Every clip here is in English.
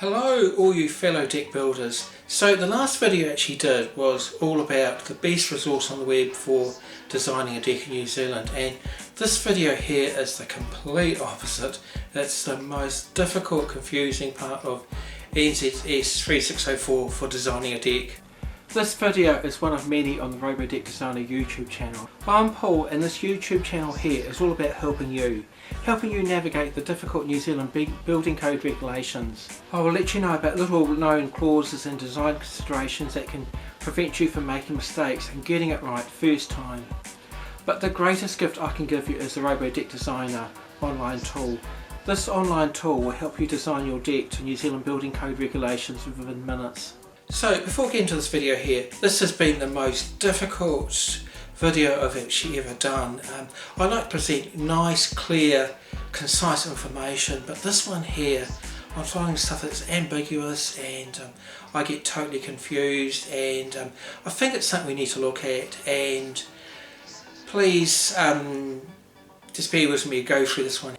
Hello all you fellow deck builders. So the last video I actually did was all about the best resource on the web for designing a deck in New Zealand, and this video here is the complete opposite. It's the most difficult, confusing part of NZS 3604 for designing a deck. This video is one of many on the ROBO Designer YouTube channel. I'm Paul, and this YouTube channel here is all about helping you navigate the difficult New Zealand building code regulations. I will let you know about little known clauses and design considerations that can prevent you from making mistakes and getting it right first time. But the greatest gift I can give you is the ROBO Designer online tool. This online tool will help you design your deck to New Zealand building code regulations within minutes. So before getting to this video here, this has been the most difficult video I've actually ever done. I like to present nice, clear, concise information, but this one here, I'm finding stuff that's ambiguous and I get totally confused, and I think it's something we need to look at, and please just bear with me, go through this one.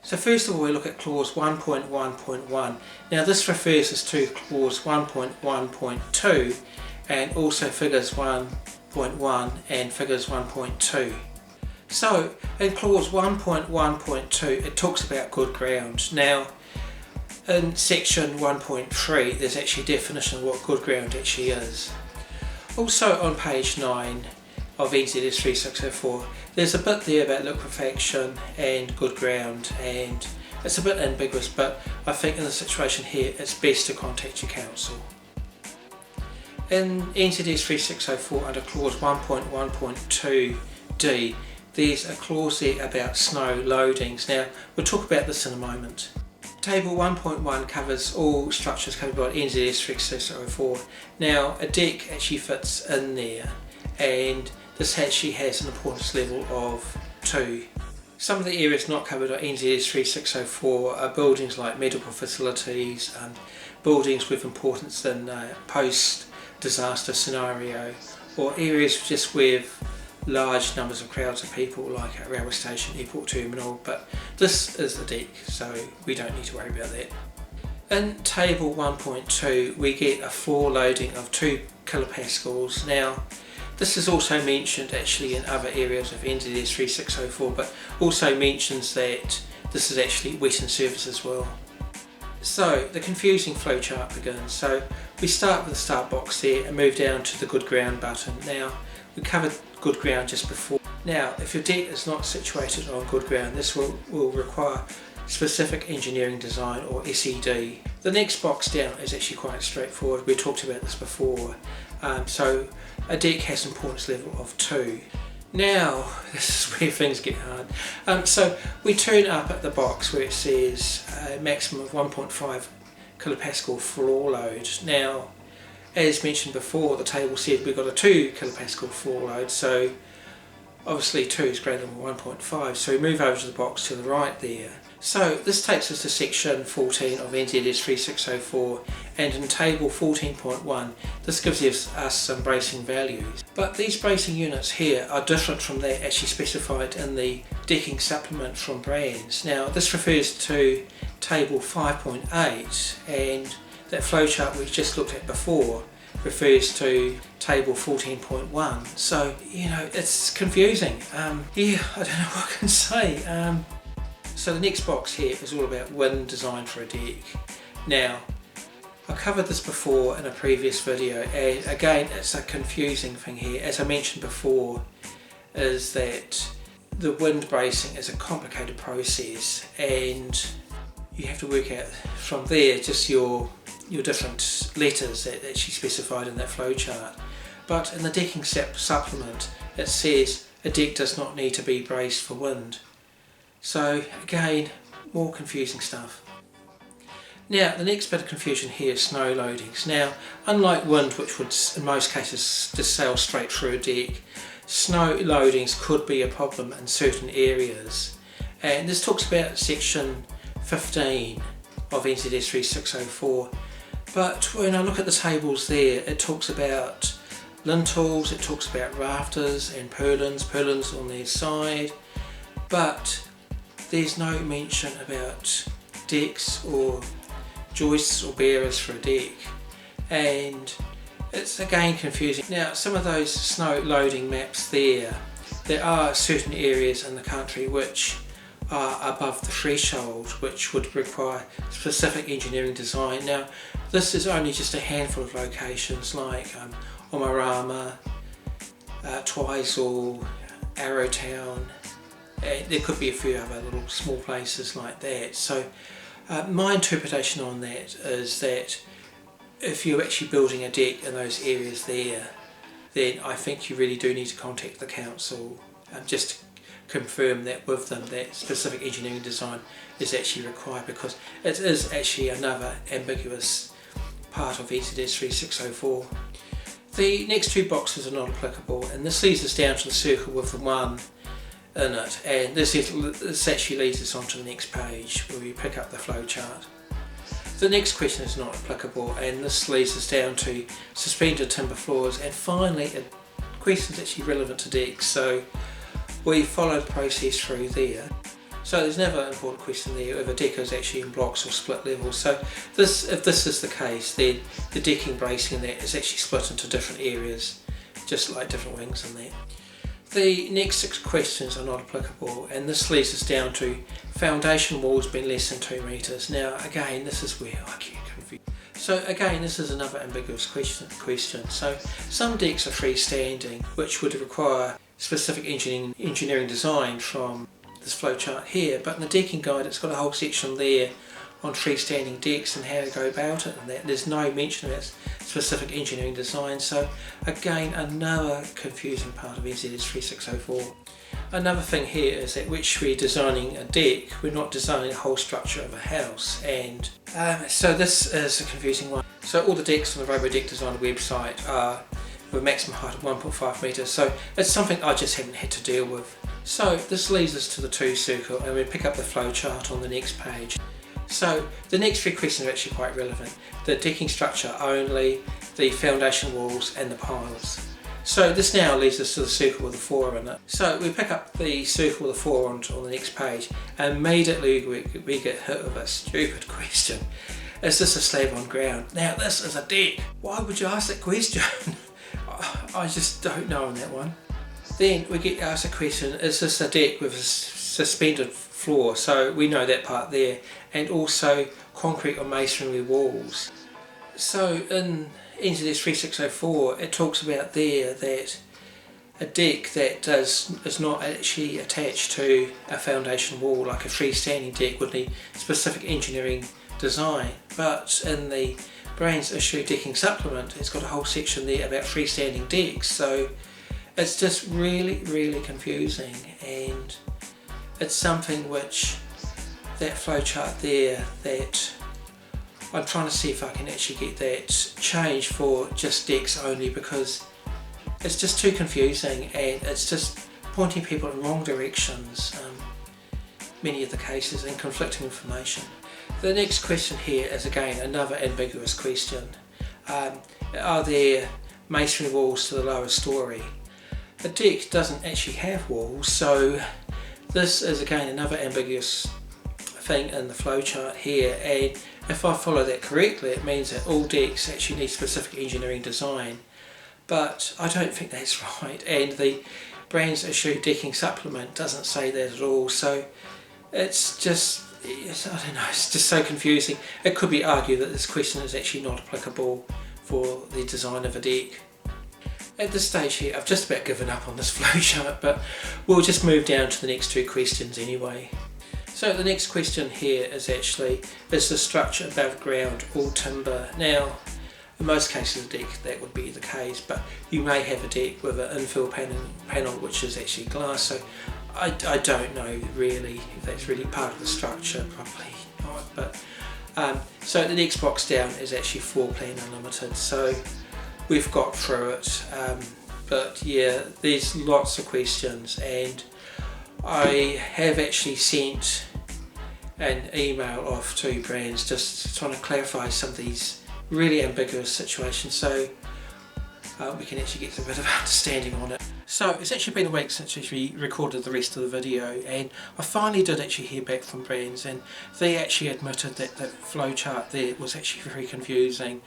So first of all, we look at clause 1.1.1. Now this refers us to clause 1.1.2 and also figures 1.1 and figures 1.2. So in clause 1.1.2 it talks about good ground. Now in section 1.3 there's actually a definition of what good ground actually is. Also on page 9 of NZS 3604 there's a bit there about liquefaction and good ground, and it's a bit ambiguous, but I think in the situation here it's best to contact your council. In NZS 3604 under clause 1.1.2d there's a clause there about snow loadings. Now we'll talk about this in a moment. Table 1.1 covers all structures covered by NZS 3604. Now a deck actually fits in there, and this actually has an importance level of 2. Some of the areas not covered by NZS 3604 are buildings like medical facilities, buildings with importance in post-disaster scenario, or areas just with large numbers of crowds of people like a railway station, airport terminal, but this is the deck, so we don't need to worry about that. In table 1.2 we get a floor loading of 2 kilopascals. Now this is also mentioned actually in other areas of NZS 3604, but also mentions that this is actually wet and surface as well. So the confusing flowchart begins. So we start with the start box there and move down to the good ground button. Now we covered good ground just before. Now if your deck is not situated on good ground, this will require specific engineering design, or SED. The next box down is actually quite straightforward. We talked about this before. So a deck has an importance level of 2. Now this is where things get hard. So we turn up at the box where it says a maximum of 1.5 kilopascal floor load. Now as mentioned before, the table said we've got a 2 kilopascal floor load, so obviously 2 is greater than 1.5, so we move over to the box to the right there. So this takes us to section 14 of NZS 3604, and in table 14.1 this gives us some bracing values. But these bracing units here are different from that actually specified in the decking supplement from BRANZ. Now this refers to table 5.8, and that flowchart we just looked at before refers to table 14.1. So you know, it's confusing. Yeah, I don't know what I can say. So the next box here is all about wind design for a deck. Now I covered this before in a previous video, and again it's a confusing thing here. As I mentioned before, is that the wind bracing is a complicated process, and you have to work out from there just your different letters that she specified in that flowchart. But in the decking supplement it says a deck does not need to be braced for wind. So again, more confusing stuff. Now the next bit of confusion here is snow loadings. Now unlike wind, which would in most cases just sail straight through a deck, snow loadings could be a problem in certain areas, and this talks about section 15 of NZS 3604. But when I look at the tables there, it talks about lintels, it talks about rafters and purlins on their side, but there's no mention about decks or joists or bearers for a deck, and it's again confusing. Now some of those snow loading maps there are certain areas in the country which are above the threshold, which would require specific engineering design. Now this is only just a handful of locations like Omarama, Twizel, Arrowtown, and there could be a few other little small places like that. So my interpretation on that is that if you're actually building a deck in those areas there, then I think you really do need to contact the council just to confirm that with them that specific engineering design is actually required, because it is actually another ambiguous part of NZS 3604. The next two boxes are not applicable, and this leads us down to the circle with the 1 in it, and this actually leads us onto the next page where we pick up the flow chart. The next question is not applicable, and this leads us down to suspended timber floors, and finally a question that's actually relevant to decks, so we follow the process through there. So there's never an important question there if a deck is actually in blocks or split levels. So if this is the case, then the decking bracing in that is actually split into different areas, just like different wings in there. The next 6 questions are not applicable, and this leads us down to foundation walls being less than 2 metres. Now again, this is where I get confused. So again, this is another ambiguous question. So some decks are freestanding, which would require specific engineering design from this flowchart here, but in the decking guide it's got a whole section there on freestanding decks and how to go about it, and that there's no mention of specific engineering design. So again, another confusing part of NZS 3604. Another thing here is that which we're designing a deck, we're not designing the whole structure of a house, and so this is a confusing one. So all the decks on the ROBO Deck Designer website are with a maximum height of 1.5 metres, so it's something I just haven't had to deal with. So this leads us to the 2 circle, and we pick up the flow chart on the next page. So the next 3 questions are actually quite relevant. The decking structure only, the foundation walls and the piles. So this now leads us to the circle with the 4 in it. So we pick up the circle with the 4 on the next page, and immediately we get hit with a stupid question. Is this a slab on ground? Now this is a deck. Why would you ask that question? I just don't know on that one. Then we get asked a question, is this a deck with a suspended floor? So we know that part there, and also concrete or masonry walls. So in NZS 3604 it talks about there that a deck that is not actually attached to a foundation wall, like a freestanding deck, would need specific engineering design, but in the BRANZ issue decking supplement it's got a whole section there about freestanding decks. So it's just really confusing, and it's something which that flowchart there, that I'm trying to see if I can actually get that changed for just decks only, because it's just too confusing and it's just pointing people in wrong directions, many of the cases, and conflicting information. The next question here is again another ambiguous question. Are there masonry walls to the lower story? A deck doesn't actually have walls, so this is again another ambiguous thing in the flowchart here, and if I follow that correctly it means that all decks actually need specific engineering design, but I don't think that's right, and the BRANZ issue decking supplement doesn't say that at all. So it's just, I don't know, it's just so confusing. It could be argued that this question is actually not applicable for the design of a deck. At this stage here I've just about given up on this flowchart, but we'll just move down to the next 2 questions anyway. So the next question here is actually, is the structure above ground all timber? Now in most cases of a deck that would be the case, but you may have a deck with an infill panel which is actually glass, so I don't know really if that's really part of the structure, probably not. But so the next box down is actually floor plan unlimited, so we've got through it, but yeah, there's lots of questions, and I have actually sent an email off to BRANZ just trying to clarify some of these really ambiguous situations, so we can actually get a bit of understanding on it. So it's actually been a week since we recorded the rest of the video, and I finally did actually hear back from BRANZ, and they actually admitted that that flowchart there was actually very confusing,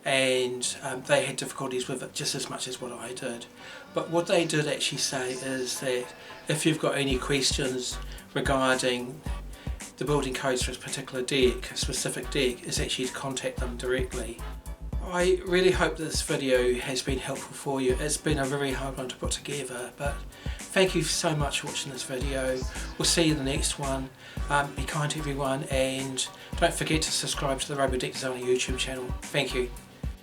and they had difficulties with it just as much as what I did. But what they did actually say is that if you've got any questions regarding the building codes for a particular deck, a specific deck, is actually to contact them directly. I really hope this video has been helpful for you. It's been a very hard one to put together, but thank you so much for watching this video. We'll see you in the next one. Be kind to everyone, and don't forget to subscribe to the ROBO Design YouTube channel. Thank you.